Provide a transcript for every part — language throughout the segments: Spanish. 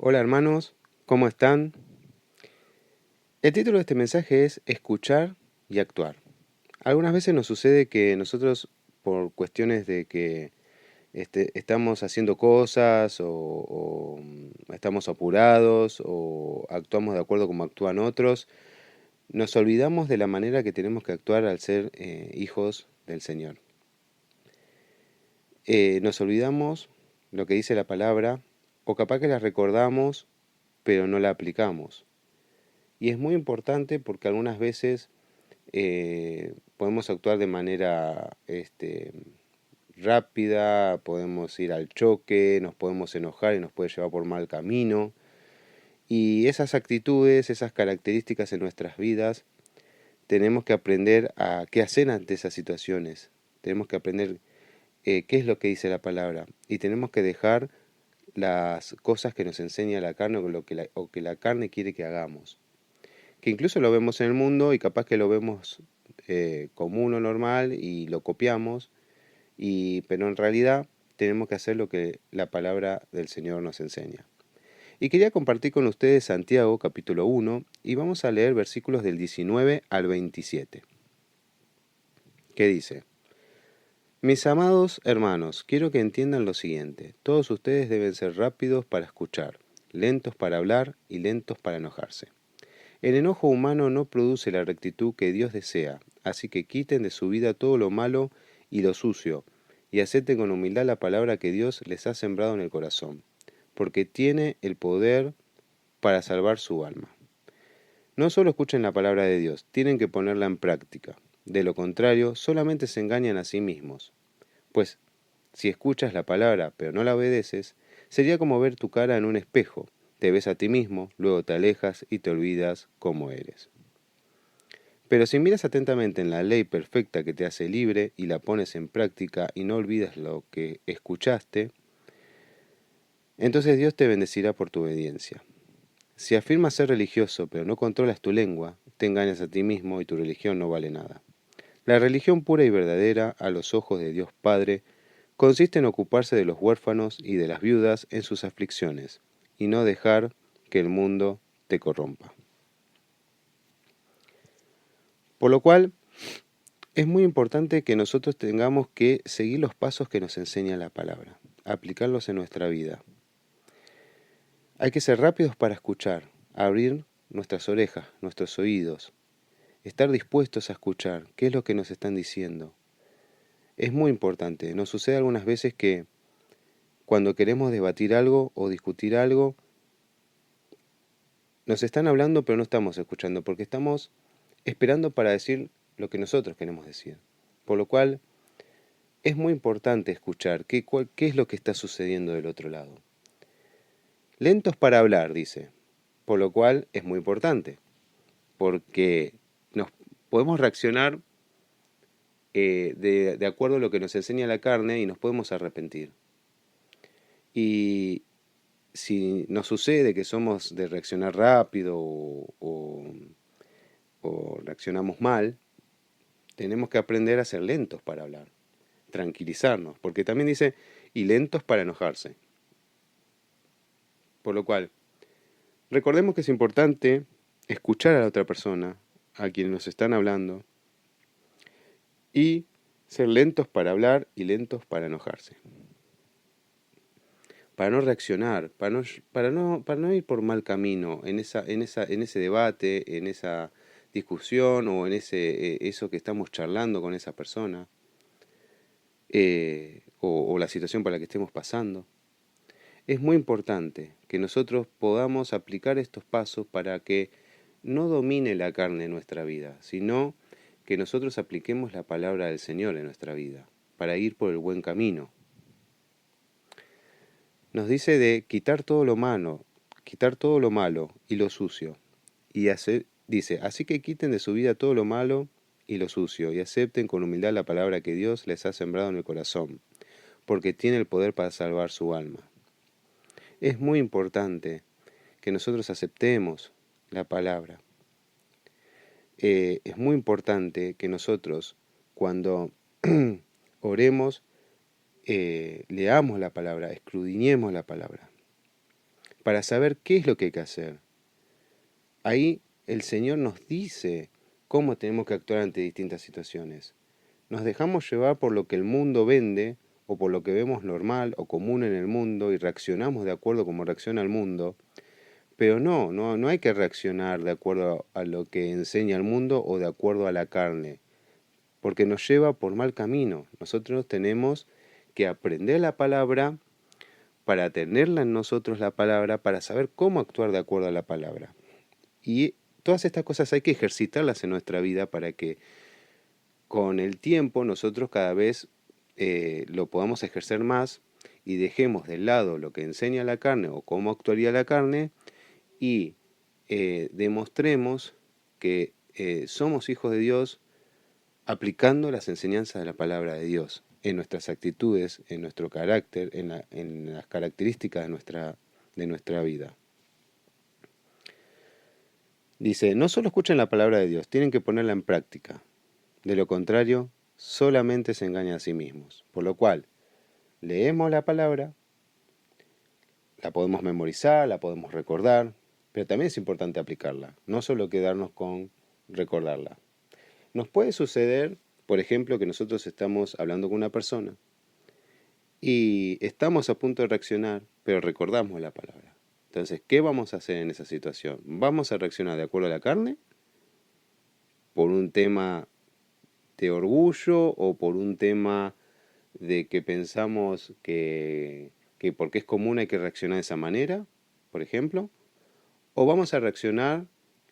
Hola hermanos, ¿cómo están? El título de este mensaje es Escuchar y actuar. Algunas veces nos sucede que nosotros, por cuestiones de que estamos haciendo cosas o estamos apurados o actuamos de acuerdo como actúan otros, nos olvidamos de la manera que tenemos que actuar al ser hijos del Señor. Nos olvidamos lo que dice la palabra o capaz que la recordamos pero no la aplicamos. Y es muy importante porque algunas veces podemos actuar de manera rápida, podemos ir al choque, nos podemos enojar y nos puede llevar por mal camino. Y esas actitudes, esas características en nuestras vidas, tenemos que aprender a qué hacer ante esas situaciones. Tenemos que aprender qué es lo que dice la palabra. Y tenemos que dejar las cosas que nos enseña la carne o que la carne quiere que hagamos. Que incluso lo vemos en el mundo y capaz que lo vemos común o normal y lo copiamos, pero en realidad tenemos que hacer lo que la palabra del Señor nos enseña. Y quería compartir con ustedes Santiago capítulo 1 y vamos a leer versículos del 19 al 27. ¿Qué dice? Mis amados hermanos, quiero que entiendan lo siguiente. Todos ustedes deben ser rápidos para escuchar, lentos para hablar y lentos para enojarse. El enojo humano no produce la rectitud que Dios desea, así que quiten de su vida todo lo malo y lo sucio, y acepten con humildad la palabra que Dios les ha sembrado en el corazón, porque tiene el poder para salvar su alma. No solo escuchen la palabra de Dios, tienen que ponerla en práctica. De lo contrario, solamente se engañan a sí mismos. Pues, si escuchas la palabra pero no la obedeces, sería como ver tu cara en un espejo. Te ves a ti mismo, luego te alejas y te olvidas cómo eres. Pero si miras atentamente en la ley perfecta que te hace libre y la pones en práctica y no olvidas lo que escuchaste, entonces Dios te bendecirá por tu obediencia. Si afirmas ser religioso pero no controlas tu lengua, te engañas a ti mismo y tu religión no vale nada. La religión pura y verdadera a los ojos de Dios Padre consiste en ocuparse de los huérfanos y de las viudas en sus aflicciones y no dejar que el mundo te corrompa. Por lo cual, es muy importante que nosotros tengamos que seguir los pasos que nos enseña la palabra, aplicarlos en nuestra vida. Hay que ser rápidos para escuchar, abrir nuestras orejas, nuestros oídos, estar dispuestos a escuchar qué es lo que nos están diciendo. Es muy importante. Nos sucede algunas veces que cuando queremos debatir algo o discutir algo, nos están hablando pero no estamos escuchando porque estamos esperando para decir lo que nosotros queremos decir. Por lo cual, es muy importante escuchar qué es lo que está sucediendo del otro lado. Lentos para hablar, dice, por lo cual es muy importante, porque nos podemos reaccionar de acuerdo a lo que nos enseña la carne y nos podemos arrepentir. Y si nos sucede que somos de reaccionar rápido o reaccionamos mal, tenemos que aprender a ser lentos para hablar, tranquilizarnos, porque también dice, y lentos para enojarse. Por lo cual, recordemos que es importante escuchar a la otra persona, a quienes nos están hablando, y ser lentos para hablar y lentos para enojarse. Para no reaccionar, para no ir por mal camino en ese debate, en esa discusión o en eso que estamos charlando con esa persona, o la situación por la que estemos pasando. Es muy importante que nosotros podamos aplicar estos pasos para que no domine la carne en nuestra vida, sino que nosotros apliquemos la palabra del Señor en nuestra vida, para ir por el buen camino. Nos dice de quitar todo lo malo y lo sucio. Dice, así que quiten de su vida todo lo malo y lo sucio, y acepten con humildad la palabra que Dios les ha sembrado en el corazón, porque tiene el poder para salvar su alma. Es muy importante que nosotros aceptemos la palabra. Es muy importante que nosotros, cuando oremos, leamos la palabra, escudriñemos la palabra. para saber qué es lo que hay que hacer. Ahí el Señor nos dice cómo tenemos que actuar ante distintas situaciones. Nos dejamos llevar por lo que el mundo vende o por lo que vemos normal o común en el mundo y reaccionamos de acuerdo a cómo reacciona el mundo, pero no hay que reaccionar de acuerdo a lo que enseña el mundo o de acuerdo a la carne, porque nos lleva por mal camino. Nosotros tenemos que aprender la palabra para tenerla en nosotros la palabra, para saber cómo actuar de acuerdo a la palabra. Y todas estas cosas hay que ejercitarlas en nuestra vida para que con el tiempo nosotros cada vez lo podamos ejercer más y dejemos de lado lo que enseña la carne o cómo actuaría la carne y demostremos que somos hijos de Dios aplicando las enseñanzas de la palabra de Dios en nuestras actitudes, en nuestro carácter, en las características de nuestra vida. Dice, no solo escuchen la palabra de Dios, tienen que ponerla en práctica. De lo contrario, solamente se engañan a sí mismos. Por lo cual, leemos la palabra, la podemos memorizar, la podemos recordar, pero también es importante aplicarla, no solo quedarnos con recordarla. Nos puede suceder, por ejemplo, que nosotros estamos hablando con una persona y estamos a punto de reaccionar, pero recordamos la palabra. Entonces, ¿qué vamos a hacer en esa situación? ¿Vamos a reaccionar de acuerdo a la carne? ¿Por un tema de orgullo o por un tema de que pensamos que porque es común hay que reaccionar de esa manera, por ejemplo? ¿O vamos a reaccionar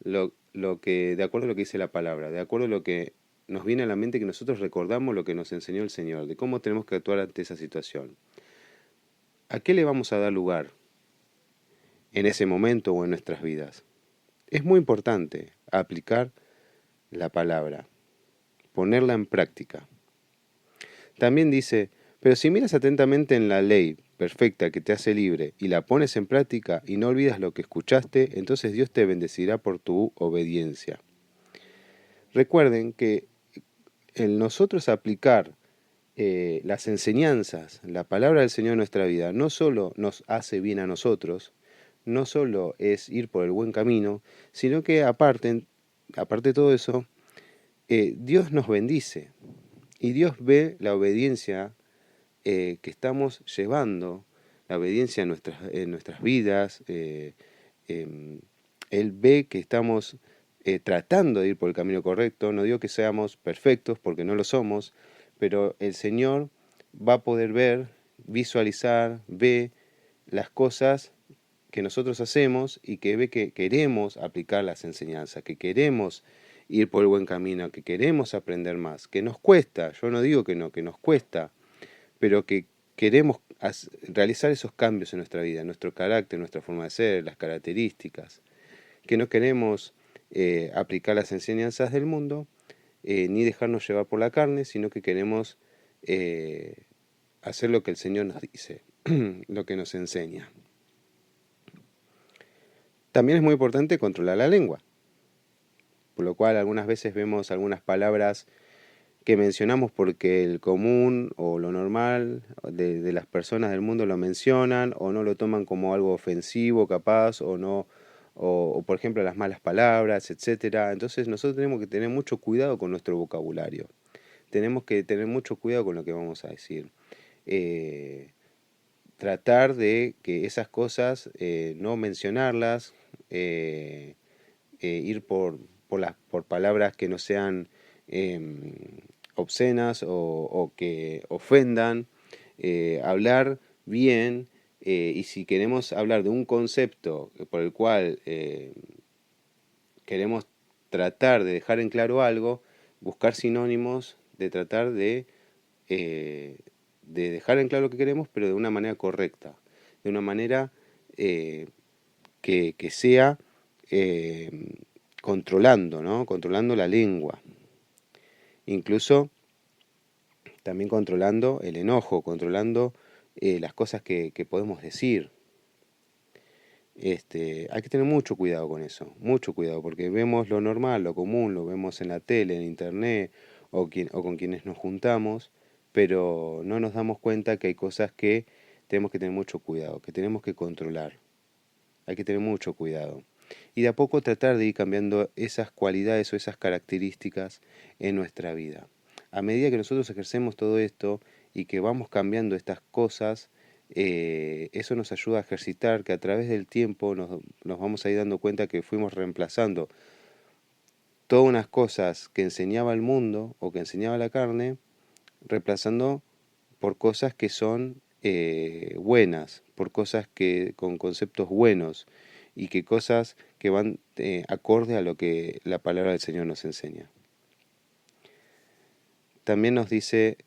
lo que, de acuerdo a lo que dice la palabra, de acuerdo a lo que nos viene a la mente, que nosotros recordamos lo que nos enseñó el Señor, de cómo tenemos que actuar ante esa situación? ¿A qué le vamos a dar lugar en ese momento o en nuestras vidas? Es muy importante aplicar la palabra, ponerla en práctica. También dice, pero si miras atentamente en la ley perfecta que te hace libre y la pones en práctica y no olvidas lo que escuchaste, entonces Dios te bendecirá por tu obediencia. Recuerden que el nosotros aplicar las enseñanzas, la palabra del Señor en nuestra vida, no solo nos hace bien a nosotros, no solo es ir por el buen camino, sino que aparte de todo eso, Dios nos bendice y Dios ve la obediencia que estamos llevando, la obediencia en nuestras vidas. Él ve que estamos tratando de ir por el camino correcto. No digo que seamos perfectos, porque no lo somos, pero el Señor va a poder ver, visualizar, ve las cosas que nosotros hacemos y que ve que queremos aplicar las enseñanzas, que queremos ir por el buen camino, que queremos aprender más, que nos cuesta, yo no digo que no, que nos cuesta, pero que queremos realizar esos cambios en nuestra vida, en nuestro carácter, nuestra forma de ser, las características, que no queremos aplicar las enseñanzas del mundo, ni dejarnos llevar por la carne, sino que queremos hacer lo que el Señor nos dice, lo que nos enseña. También es muy importante controlar la lengua, por lo cual algunas veces vemos algunas palabras que mencionamos porque el común o lo normal de las personas del mundo lo mencionan o no lo toman como algo ofensivo capaz o no, o por ejemplo las malas palabras, etcétera. Entonces nosotros tenemos que tener mucho cuidado con nuestro vocabulario, tenemos que tener mucho cuidado con lo que vamos a decir. Tratar de que esas cosas no mencionarlas, ir por palabras que no sean obscenas o que ofendan, hablar bien, y si queremos hablar de un concepto por el cual queremos tratar de dejar en claro algo, buscar sinónimos, de tratar de dejar en claro lo que queremos, pero de una manera correcta, de una manera que sea controlando, ¿no? Controlando la lengua. Incluso también controlando el enojo, controlando las cosas que podemos decir. Hay que tener mucho cuidado con eso, mucho cuidado, porque vemos lo normal, lo común, lo vemos en la tele, en internet o con quienes nos juntamos, pero no nos damos cuenta que hay cosas que tenemos que tener mucho cuidado, que tenemos que controlar. Hay que tener mucho cuidado. Y de a poco tratar de ir cambiando esas cualidades o esas características en nuestra vida. A medida que nosotros ejercemos todo esto y que vamos cambiando estas cosas, eso nos ayuda a ejercitar que a través del tiempo nos vamos a ir dando cuenta que fuimos reemplazando todas unas cosas que enseñaba el mundo o que enseñaba la carne, reemplazando por cosas que son buenas, por cosas que con conceptos buenos y que cosas que van acorde a lo que la palabra del Señor nos enseña. También nos dice,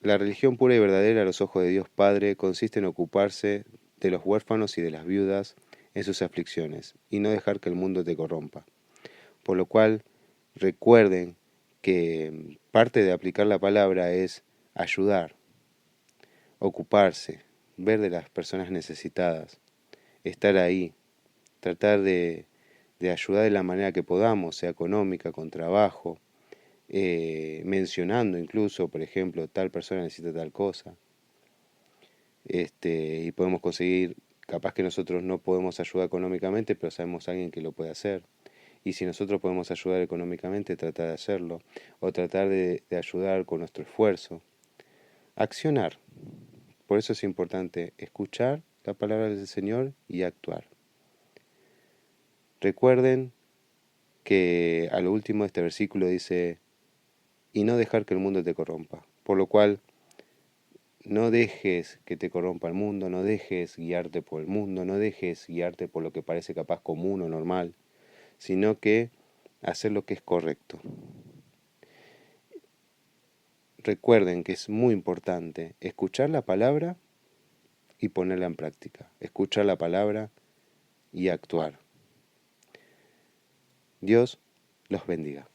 la religión pura y verdadera a los ojos de Dios Padre consiste en ocuparse de los huérfanos y de las viudas en sus aflicciones y no dejar que el mundo te corrompa. Por lo cual, recuerden que parte de aplicar la palabra es ayudar, ocuparse, ver de las personas necesitadas, estar ahí, tratar de ayudar de la manera que podamos, sea económica, con trabajo, mencionando incluso, por ejemplo, tal persona necesita tal cosa, y podemos conseguir, capaz que nosotros no podemos ayudar económicamente, pero sabemos a alguien que lo puede hacer. Y si nosotros podemos ayudar económicamente, tratar de hacerlo, o tratar de ayudar con nuestro esfuerzo. Accionar. Por eso es importante escuchar la palabra del Señor y actuar. Recuerden que a lo último de este versículo dice, y no dejar que el mundo te corrompa. Por lo cual, no dejes que te corrompa el mundo, no dejes guiarte por el mundo, no dejes guiarte por lo que parece capaz común o normal, sino que hacer lo que es correcto. Recuerden que es muy importante escuchar la palabra y ponerla en práctica. Escuchar la palabra y actuar. Dios los bendiga.